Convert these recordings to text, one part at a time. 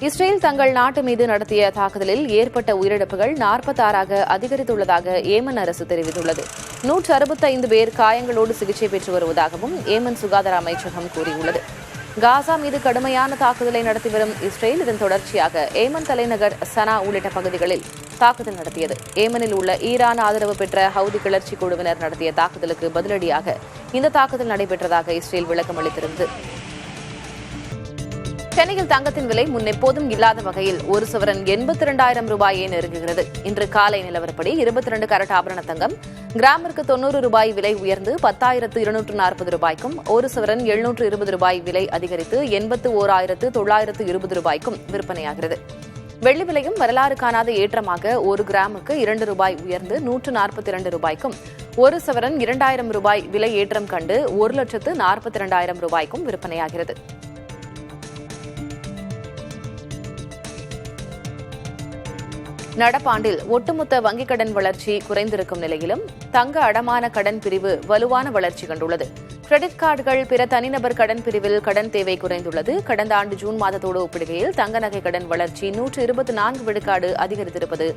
Israel தங்கள் நாட்டு மீது நடத்திய தாக்குதலில் ஏற்பட்ட உயிரிழப்புகள் 46ஆக அதிகரித்துள்ளதாக ஏமன் அரசு தெரிவித்துள்ளது. 165 பேர் காயங்களோடு சிகிச்சை பெற்று வருவதாகவும் ஏமன் சுகாதார அமைச்சகம் கூறியுள்ளது. காசா மீது கடுமையான தாக்குதலை நடத்தி வரும் இஸ்ரேல் இதன் தொடர்ச்சியாக ஏமன் தலைநகர் சனா உள்ளிட்ட பகுதிகளில் தாக்குதல் நடத்தியது. ஏமனில் உள்ள ஈரான் ஆதரவு பெற்ற ஹவுதி கிளர்ச்சி குழுவினர் நடத்திய தாக்குதலுக்கு பதிலடியாக இந்த தாக்குதல் நடைபெற்றதாக இஸ்ரேல் விளக்கம் அளித்திருந்தது. சென்னையில் தங்கத்தின் விலை முன்னெப்போதும் இல்லாத வகையில் ஒரு சவரன் 82,000 ரூபாயை நெருங்குகிறது. இன்று காலை நிலவரப்படி 22 கரட் ஆபரண தங்கம் கிராமிற்கு 90 ரூபாய் விலை உயர்ந்து 10,240 ரூபாய்க்கும், ஒரு சவரன் 720 ரூபாய் விலை அதிகரித்து 81,920 ரூபாய்க்கும் விற்பனையாகிறது. வெள்ளி விலையும் வரலாறு காணாத ஏற்றமாக ஒரு கிராமுக்கு 2 ரூபாய் உயர்ந்து 142 ரூபாய்க்கும், ஒரு சவரன் 2,000 ரூபாய் விலை ஏற்றம் கண்டு 1,42,000 ரூபாய்க்கும் விற்பனையாகிறது. நடப்பாண்டில் ஒட்டுமொத்த வங்கிக் கடன் வளர்ச்சி குறைந்திருக்கும் நிலையிலும் தங்க அடமான கடன் பிரிவு வலுவான வளர்ச்சி கண்டுள்ளது. கிரெடிட் கார்டுகள், பிற தனிநபர் கடன் பிரிவில் கடன் தேவை குறைந்துள்ளது. கடந்த ஆண்டு ஜூன் மாதத்தோடு ஒப்பிடுகையில் தங்க நகை கடன் வளர்ச்சி 124 விழுக்காடு அதிகரித்திருப்பது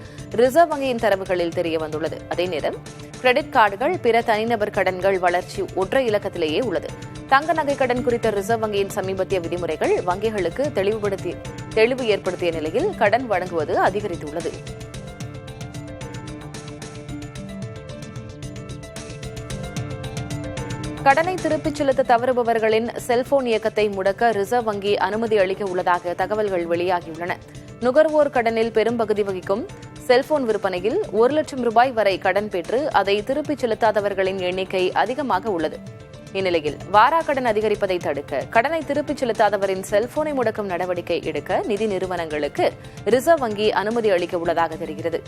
ரிசர்வ் வங்கியின் தரவுகளில் தெரியவந்துள்ளது. அதே நேரம் கிரெடிட் கார்டுகள், பிற தனிநபர் கடன்கள் வளர்ச்சி ஒற்றை இலக்கத்திலேயே உள்ளது. தங்க நகை கடன் குறித்த ரிசர்வ் வங்கியின் சமீபத்திய விதிமுறைகள் வங்கிகளுக்கு தெளிவு ஏற்படுத்திய நிலையில் கடன் வழங்குவது அதிகரித்துள்ளது. கடனை திருப்பிச் செலுத்த தவறுபவர்களின் செல்போன் இயக்கத்தை முடக்க ரிசர்வ் வங்கி அனுமதி அளிக்க உள்ளதாக தகவல்கள் வெளியாகியுள்ளன. நுகர்வோர் கடனில் பெரும்பகுதி வகிக்கும் செல்போன் விற்பனையில் 1 லட்சம் ரூபாய் வரை கடன் பெற்று அதை திருப்பிச் செலுத்தாதவர்களின் எண்ணிக்கை அதிகமாக உள்ளது. இந்நிலையில் வாராக்கடன் அதிகரிப்பதை தடுக்க கடனை திருப்பிச் செலுத்தாதவரின் செல்போனை முடக்கும் நடவடிக்கை எடுக்க நிதி நிறுவனங்களுக்கு ரிசர்வ் வங்கி அனுமதி அளிக்க உள்ளதாக தெரிகிறது.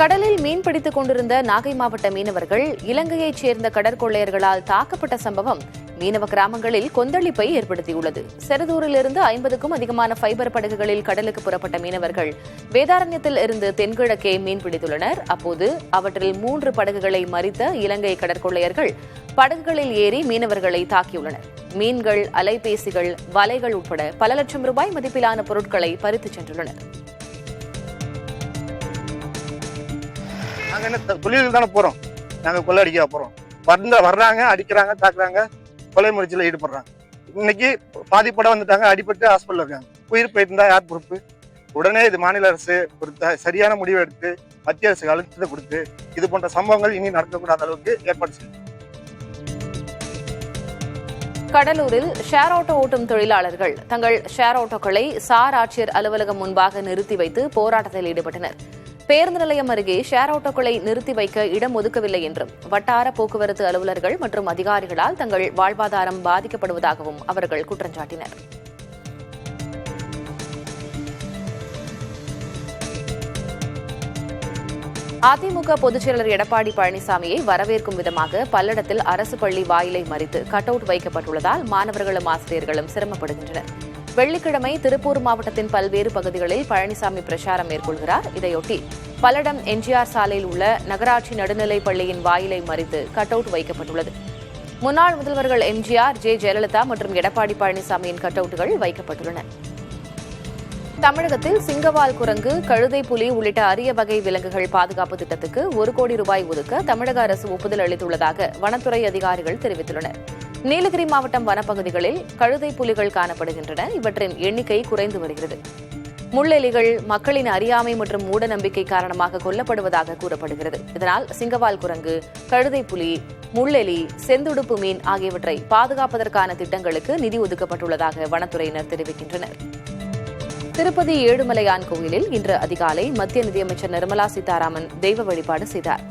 கடலில் மீன்பிடித்துக் கொண்டிருந்த நாகை மாவட்ட மீனவர்கள் இலங்கையைச் சேர்ந்த கடற்கொள்ளையர்களால் தாக்கப்பட்ட சம்பவம் மீனவ கிராமங்களில் கொந்தளிப்பை ஏற்படுத்தியுள்ளது. செருதூரிலிருந்து 50க்கும் அதிகமான ஃபைபர் படகுகளில் கடலுக்கு புறப்பட்ட மீனவர்கள் வேதாரண்யத்தில் இருந்து தென்கிழக்கே மீன்பிடித்துள்ளனர். அப்போது அவற்றில் 3 படகுகளை மறித்த இலங்கை கடற்கொள்ளையர்கள் படகுகளில் ஏறி மீனவர்களை தாக்கியுள்ளனர். மீன்கள், அலைபேசிகள், வலைகள் உட்பட பல லட்சம் ரூபாய் மதிப்பிலான பொருட்களை பறித்துச் சென்றுள்ளனர். நாங்க என்ன தொழிலுக்கு தானே போறோம், நாங்க கொள்ளை அடிக்க போறோம். வர்றாங்க, அடிக்கிறாங்க, தாக்குறாங்க, கொலை முயற்சியில் ஈடுபடுறாங்க. இன்னைக்கு பாதிப்பட வந்துட்டாங்க, அடிபட்டு ஹாஸ்பிட்டல் இருக்காங்க. உயிர் போயிருந்தா யார் பொறுப்பு? உடனே இது மாநில அரசு ஒரு சரியான முடிவை எடுத்து மத்திய அரசுக்கு அழுத்தத்தை கொடுத்து இது போன்ற சம்பவங்கள் இனி நடக்கக்கூடாத அளவுக்கு ஏற்பாடு செய்யும். கடலூரில் ஷேர் ஆட்டோ ஓட்டும் தொழிலாளர்கள் தங்கள் ஷேர் ஆட்டோக்களை சார் ஆட்சியர் அலுவலகம் முன்பாக நிறுத்தி வைத்து போராட்டத்தில் ஈடுபட்டனர். பேருந்து நிலையம் அருகே ஷேர் ஆட்டோக்களை நிறுத்தி வைக்க இடம் ஒதுக்கவில்லை என்றும், வட்டார போக்குவரத்து அலுவலர்கள் மற்றும் அதிகாரிகளால் தங்கள் வாழ்வாதாரம் பாதிக்கப்படுவதாகவும் அவர்கள் குற்றம் சாட்டினர். அதிமுக பொதுச்செயலர் எடப்பாடி பழனிசாமியை வரவேற்கும் விதமாக பல்லடத்தில் அரசு பள்ளி வாயிலை மறித்து கட் அவுட் வைக்கப்பட்டுள்ளதால் மாணவர்களும் ஆசிரியர்களும் சிரமப்படுகின்றனர். வெள்ளிக்கிழமை திருப்பூர் மாவட்டத்தின் பல்வேறு பகுதிகளில் பழனிசாமி பிரச்சாரம் மேற்கொள்கிறார். இதையொட்டி பல்லடம் எம்ஜிஆர் சாலையில் உள்ள நகராட்சி நடுநிலைப் பள்ளியின் வாயிலை மறித்து கட் அவுட் வைக்கப்பட்டுள்ளது. முன்னாள் முதல்வர்கள் எம்ஜிஆர், ஜெயலலிதா மற்றும் எடப்பாடி பழனிசாமியின் கட் அவுட்டுகள் வைக்கப்பட்டுள்ளன. தமிழகத்தில் சிங்கவால் குரங்கு, கழுதை புலி உள்ளிட்ட அரிய வகை விலங்குகள் பாதுகாப்பு திட்டத்துக்கு 1 கோடி ரூபாய் ஒதுக்க தமிழக அரசு ஒப்புதல் அளித்துள்ளதாக வனத்துறை அதிகாரிகள் தெரிவித்துள்ளனர். நீலகிரி மாவட்டம் வனப்பகுதிகளில் கழுதை புலிகள் காணப்படுகின்றன. இவற்றின் எண்ணிக்கை குறைந்து வருகிறது. முள்ளெலிகள் மக்களின் அறியாமை மற்றும் மூட நம்பிக்கை காரணமாக கொல்லப்படுவதாக கூறப்படுகிறது. இதனால் சிங்கவால் குரங்கு, கழுதை புலி, முள்ளெலி, செந்துடுப்பு மீன் ஆகியவற்றை பாதுகாப்பதற்கான திட்டங்களுக்கு நிதி ஒதுக்கப்பட்டுள்ளதாக வனத்துறையினர் தெரிவிக்கின்றனர். திருப்பதி ஏழுமலையான் கோயிலில் இன்று அதிகாலை மத்திய நிதியமைச்சர் நிர்மலா சீதாராமன் தெய்வ வழிபாடு செய்தார்.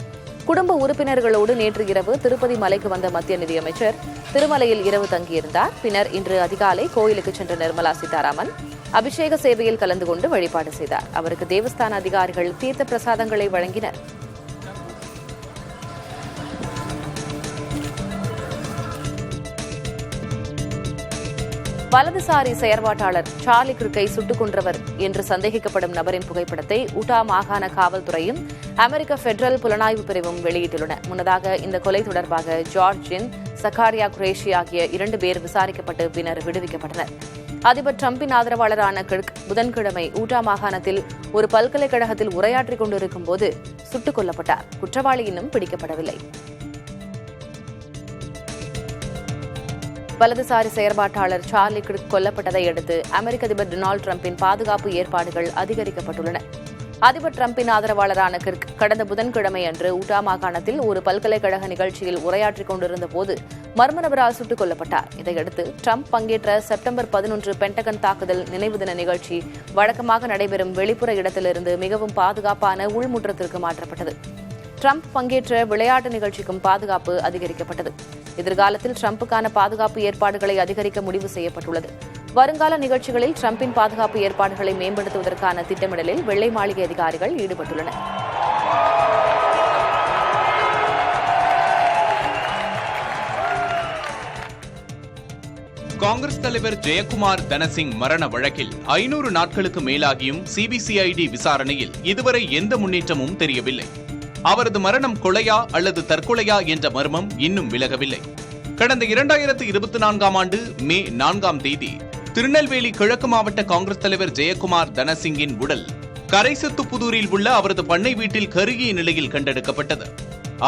குடும்ப உறுப்பினர்களோடு நேற்று இரவு திருப்பதி மலைக்கு வந்த மத்திய நிதியமைச்சர் திருமலையில் இரவு தங்கியிருந்தார். பின்னர் இன்று அதிகாலை கோயிலுக்கு சென்ற நிர்மலா சீதாராமன் அபிஷேக சேவையில் கலந்து கொண்டு வழிபாடு செய்தார். அவருக்கு தேவஸ்தான அதிகாரிகள் தீர்த்த பிரசாதங்களை வழங்கினர். வலதுசாரி செயற்பாட்டாளர் சார்லி கிர்க்கை சுட்டுக் கொன்றவர் என்று சந்தேகிக்கப்படும் நபரின் புகைப்படத்தை உட்டா மாகாண காவல்துறையும் அமெரிக்க பெடரல் புலனாய்வு பிரிவும் வெளியிட்டுள்ளன. முன்னதாக இந்த கொலை தொடர்பாக ஜார்ஜின் சகாரியா குரேஷி ஆகிய 2 பேர் விசாரிக்கப்பட்டு பின்னர் விடுவிக்கப்பட்டனர். அதிபர் டிரம்பின் ஆதரவாளரான கிர்க் புதன்கிழமை ஊட்டா மாகாணத்தில் ஒரு பல்கலைக்கழகத்தில் உரையாற்றிக் கொண்டிருக்கும் போது சுட்டுக் கொல்லப்பட்டார். குற்றவாளி இன்னும் பிடிக்கப்படவில்லை. வலதுசாரி செயற்பாட்டாளர் சார்லி கிர்க் கொல்லப்பட்டதை அடுத்து அமெரிக்க அதிபர் டொனால்டு டிரம்பின் பாதுகாப்பு ஏற்பாடுகள் அதிகரிக்கப்பட்டுள்ளன. அதிபர் டிரம்பின் ஆதரவாளரான கிர்க் கடந்த புதன்கிழமை அன்று ஊட்டா மாகாணத்தில் ஒரு பல்கலைக்கழக நிகழ்ச்சியில் உரையாற்றிக் கொண்டிருந்த போது மர்ம நபரால் சுட்டுக் கொல்லப்பட்டார். இதையடுத்து டிரம்ப் பங்கேற்ற செப்டம்பர் 11 பென்டகன் தாக்குதல் நினைவு தின நிகழ்ச்சி வழக்கமாக நடைபெறும் வெளிப்புற இடத்திலிருந்து மிகவும் பாதுகாப்பான உள்முற்றத்திற்கு மாற்றப்பட்டது. டிரம்ப் பங்கேற்ற விளையாட்டு நிகழ்ச்சிக்கும் பாதுகாப்பு அதிகரிக்கப்பட்டது. எதிர்காலத்தில் டிரம்புக்கான பாதுகாப்பு ஏற்பாடுகளை அதிகரிக்க முடிவு செய்யப்பட்டுள்ளது. வருங்கால நிகழ்ச்சிகளில் டிரம்பின் பாதுகாப்பு ஏற்பாடுகளை மேம்படுத்துவதற்கான திட்டமிடலில் வெள்ளை மாளிகை அதிகாரிகள் ஈடுபட்டுள்ளனர். காங்கிரஸ் தலைவர் ஜெயக்குமார் தனசிங் மரண வழக்கில் 500 நாட்களுக்கு மேலாகியும் சிபிசிஐடி விசாரணையில் இதுவரை எந்த முன்னேற்றமும் தெரியவில்லை. அவரது மரணம் கொலையா அல்லது தற்கொலையா என்ற மர்மம் இன்னும் விலகவில்லை. கடந்த 2024ஆம் ஆண்டு மே 4ஆம் தேதி திருநெல்வேலி கிழக்கு மாவட்ட காங்கிரஸ் தலைவர் ஜெயக்குமார் தனசிங்கின் உடல் கரைசத்துப்புதூரில் உள்ள அவரது பண்ணை வீட்டில் கருகிய நிலையில் கண்டெடுக்கப்பட்டது.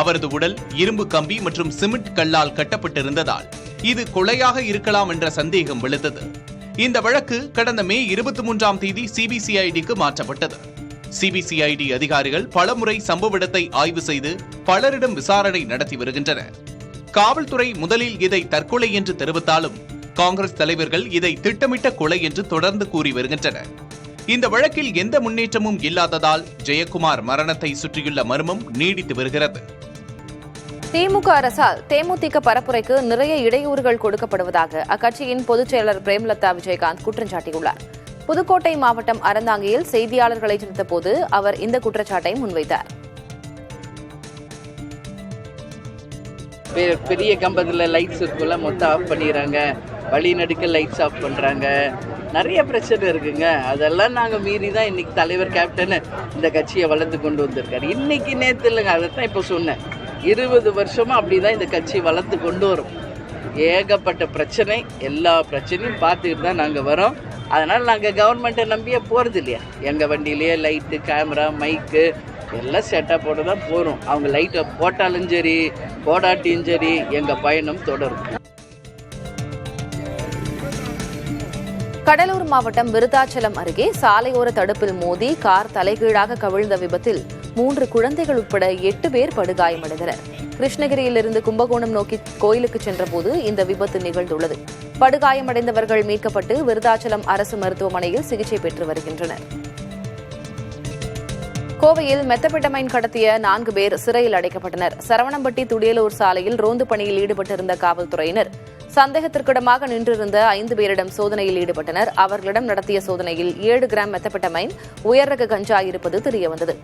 அவரது உடல் இரும்பு கம்பி மற்றும் சிமெண்ட் கல்லால் கட்டப்பட்டிருந்ததால் இது கொலையாக இருக்கலாம் என்ற சந்தேகம் எழுந்தது. இந்த வழக்கு கடந்த மே 23ஆம் தேதி சிபிசிஐடிக்கு மாற்றப்பட்டது. சிபிசிஐடி அதிகாரிகள் பலமுறை சம்பவ இடத்தை ஆய்வு செய்து பலரிடம் விசாரணை நடத்தி வருகின்றனர். காவல்துறை முதலில் இதை தற்கொலை என்று தெரிவித்தாலும் காங்கிரஸ் தலைவர்கள் இதை திட்டமிட்ட கொலை என்று தொடர்ந்து கூறி வருகின்றனர். இந்த வழக்கில் எந்த முன்னேற்றமும் இல்லாததால் ஜெயக்குமார் மரணத்தை சுற்றியுள்ள மர்மம் நீடித்து வருகிறது. திமுக அரசால் தேமுதிக பரப்புரைக்கு நிறைய இடையூறுகள் கொடுக்கப்படுவதாக அக்கட்சியின் பொதுச் செயலர் பிரேமலதா விஜயகாந்த் குற்றம் சாட்டியுள்ளார். புதுக்கோட்டை மாவட்டம் அறந்தாங்கியில் செய்தியாளர்களை சந்தித்தபோது அவர் இந்த குற்றச்சாட்டை முன்வைத்தார். பெரிய கம்பத்தில் லைட்ஸ் இருக்குல்ல மொத்தம் ஆஃப் பண்ணிடுறாங்க, வழிநடுக்க லைட்ஸ் ஆஃப் பண்ணுறாங்க, நிறைய பிரச்சனை இருக்குங்க. அதெல்லாம் நாங்கள் மீறி தான் இன்னைக்கு தலைவர் கேப்டன் இந்த கட்சியை வளர்த்து கொண்டு வந்திருக்காரு. இன்னைக்கு நேற்று இல்லைங்க, அதை தான் இப்போ சொன்னேன். 20 வருஷமாக அப்படி தான் இந்த கட்சி வளர்த்து கொண்டு வரும். ஏகப்பட்ட பிரச்சனை, எல்லா பிரச்சனையும் பார்த்துக்கிட்டு தான் நாங்கள் வரோம். அதனால் நாங்கள் கவர்மெண்ட்டை நம்பியே போகிறது இல்லையா. எங்கள் வண்டியிலேயே லைட்டு, கேமரா, மைக்கு எல்லாம் செட்டாக போட்டு தான் போகிறோம். அவங்க லைட்டை போட்டாலும் சரி போடாட்டியும் சரி எங்கள் பயணம் தொடரும். கடலூர் மாவட்டம் விருத்தாச்சலம் அருகே சாலையோர தடுப்பில் மோதி கார் தலைகீழாக கவிழ்ந்த விபத்தில் 3 குழந்தைகள் உட்பட 8 பேர் படுகாயமடைந்தனர். கிருஷ்ணகிரியிலிருந்து கும்பகோணம் நோக்கி கோயிலுக்கு சென்றபோது இந்த விபத்து நிகழ்ந்துள்ளது. படுகாயமடைந்தவர்கள் மீட்கப்பட்டு விருத்தாச்சலம் அரசு மருத்துவமனையில் சிகிச்சை பெற்று வருகின்றனர். கோவையில் மெத்தபெட்டமைன் கடத்திய 4 பேர் சிறையில் அடைக்கப்பட்டனர். சரவணம்பட்டி துடியலூர் சாலையில் ரோந்து பணியில் ஈடுபட்டிருந்த காவல்துறையினர் சந்தேகத்திற்கிடமாக நின்றிருந்த 5 பேரிடம் சோதனையில் ஈடுபட்டனர். அவர்களிடம் நடத்திய சோதனையில் 7 கிராம் மெத்தபெட்டமைன் உயர் ரக கஞ்சா இருப்பது தெரியவந்தது.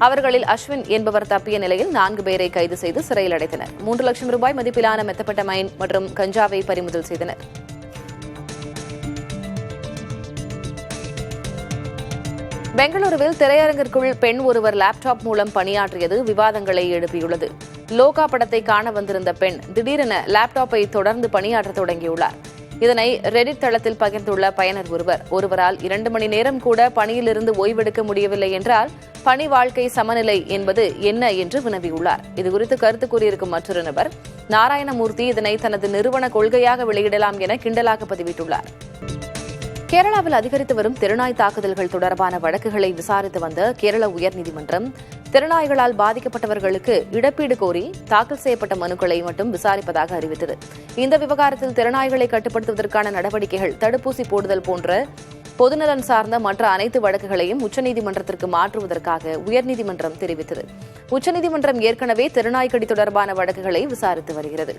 அவர்களில் அஸ்வின் என்பவர் தப்பிய நிலையில் 4 பேரை கைது செய்து சிறையில் அடைத்தனர். 3 லட்சம் ரூபாய் மதிப்பிலான மெத்தபெட்டமைன் மற்றும் கஞ்சாவை பறிமுதல் செய்தனர். பெங்களூருவில் திரையரங்கிற்குள் பெண் ஒருவர் லேப்டாப் மூலம் பணியாற்றியது விவாதங்களை எழுப்பியுள்ளது. லோகா படத்தை காண வந்திருந்த பெண் திடீரென லேப்டாப்பை தொடர்ந்து பணியாற்ற தொடங்கியுள்ளார். இதனை ரெடிட் தளத்தில் பகிர்ந்துள்ள பயனர் ஒருவரால் 2 மணி நேரம் கூட பணியிலிருந்து ஓய்வெடுக்க முடியவில்லை என்றால் பணி வாழ்க்கை சமநிலை என்பது என்ன என்று வினவியுள்ளார். இதுகுறித்து கருத்து கூறியிருக்கும் மற்றொரு நபர் நாராயணமூர்த்தி இதனை தனது நிறுவன கொள்கையாக வெளியிடலாம் என கிண்டலாக பதிவிட்டுள்ளார். கேரளாவில் அதிகரித்து வரும் தெருநாய் தாக்குதல்கள் தொடர்பான வழக்குகளை விசாரித்து வந்த கேரள உயர்நீதிமன்றம் தெருநாய்களால் பாதிக்கப்பட்டவர்களுக்கு இழப்பீடு கோரி தாக்கல் செய்யப்பட்ட மனுக்களை மட்டும் விசாரிப்பதாக அறிவித்தது. இந்த விவகாரத்தில் தெருநாய்களை கட்டுப்படுத்துவதற்கான நடவடிக்கைகள், தடுப்பூசி போடுதல் போன்ற பொதுநலன் சார்ந்த மற்ற அனைத்து வழக்குகளையும் உச்சநீதிமன்றத்திற்கு மாற்றுவதற்காக உயர்நீதிமன்றம் தெரிவித்தது. உச்சநீதிமன்றம் ஏற்கனவே தெருநாய்க்கடி தொடர்பான வழக்குகளை விசாரித்து வருகிறது.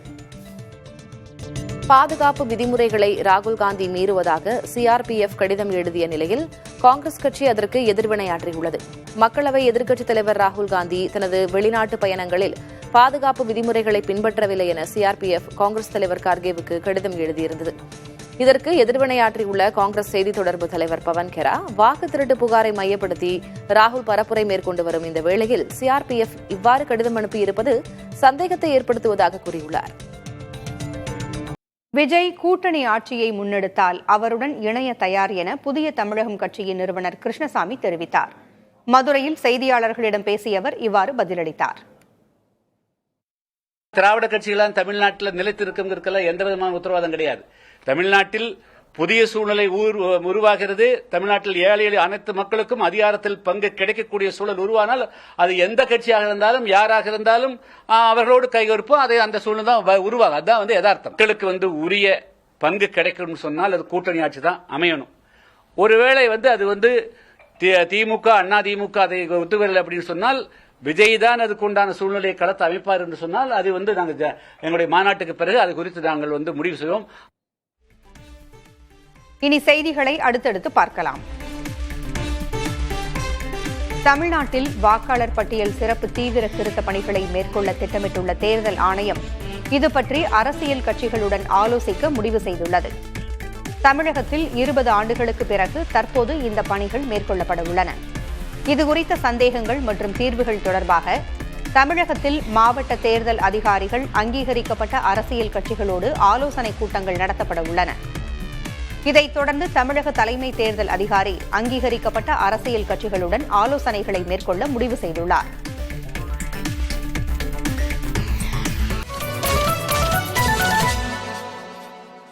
பாதுகாப்பு விதிமுறைகளை ராகுல் காந்தி மீறுவதாக சிஆர்பிஎஃப் கடிதம் எழுதிய நிலையில் காங்கிரஸ் கட்சி அதற்கு எதிர்வினையாற்றியுள்ளது. மக்களவை எதிர்க்கட்சித் தலைவர் ராகுல் காந்தி தனது வெளிநாட்டு பயணங்களில் பாதுகாப்பு விதிமுறைகளை பின்பற்றவில்லை என சிஆர்பிஎஃப் காங்கிரஸ் தலைவர் கார்கேவுக்கு கடிதம் எழுதியிருந்தது. இதற்கு எதிர்வினையாற்றியுள்ள காங்கிரஸ் செய்தி தொடர்பு தலைவர் பவன் கெரா, வாக்கு திருட்டு புகாரை மையப்படுத்தி ராகுல் பரப்புரை மேற்கொண்டு வரும் இந்த வேளையில் சிஆர்பிஎஃப் இவ்வாறு கடிதம் அனுப்பியிருப்பது சந்தேகத்தை ஏற்படுத்துவதாக கூறியுள்ளார். விஜய் கூட்டணி ஆட்சியை முன்னெடுத்தால் அவருடன் இணைய தயார் என புதிய தமிழகம் கட்சியின் நிறுவனர் கிருஷ்ணசாமி தெரிவித்தார். மதுரையில் செய்தியாளர்களிடம் பேசிய அவர் இவ்வாறு பதிலளித்தார். திராவிட கட்சிகளாம் தமிழ்நாட்டில் நிலைத்திருக்கிறதுக்கெல்லாம் எந்த விதமான உத்தரவாதம் கிடையாது. தமிழ்நாட்டில் புதிய சூழ்நிலை உருவாகிறது. தமிழ்நாட்டில் ஏழை எளிய அனைத்து மக்களுக்கும் அதிகாரத்தில் பங்கு கிடைக்கக்கூடிய சூழல் உருவானால் அது எந்த கட்சியாக இருந்தாலும் யாராக இருந்தாலும் அவர்களோடு கைகொடுப்போம். அதை அந்த சூழ்நிலை தான் உருவாகும். அதுதான் யதார்த்தம். மக்களுக்கு உரிய பங்கு கிடைக்கணும்னு சொன்னால் அது கூட்டணி ஆட்சி தான் அமையணும். ஒருவேளை அது திமுக அண்ணா திமுக அதை ஒத்துவரலை அப்படின்னு சொன்னால் விஜய் தான் அதுக்கு உண்டான சூழ்நிலையை களத்தை அமைப்பார் என்று சொன்னால் அது நாங்கள் எங்களுடைய மாநாட்டுக்கு பிறகு அது குறித்து நாங்கள் முடிவு செய்வோம். இனி செய்திகளை அடுத்தடுத்து பார்க்கலாம். தமிழ்நாட்டில் வாக்காளர் பட்டியல் சிறப்பு தீவிர திருத்த பணிகளை மேற்கொள்ள திட்டமிட்டுள்ள தேர்தல் ஆணையம் இது பற்றி அரசியல் கட்சிகளுடன் ஆலோசிக்க முடிவு செய்துள்ளது. தமிழகத்தில் 20 ஆண்டுகளுக்கு பிறகு தற்போது இந்த பணிகள் மேற்கொள்ளப்பட உள்ளன. இதுகுறித்த சந்தேகங்கள் மற்றும் தீர்வுகள் தொடர்பாக தமிழகத்தில் மாவட்ட தேர்தல் அதிகாரிகள் அங்கீகரிக்கப்பட்ட அரசியல் கட்சிகளோடு ஆலோசனைக் கூட்டங்கள் நடத்தப்பட உள்ளன. இதைத் தொடர்ந்து தமிழக தலைமை தேர்தல் அதிகாரி அங்கீகரிக்கப்பட்ட அரசியல் கட்சிகளுடன் ஆலோசனைகளை மேற்கொள்ள முடிவு செய்துள்ளார்.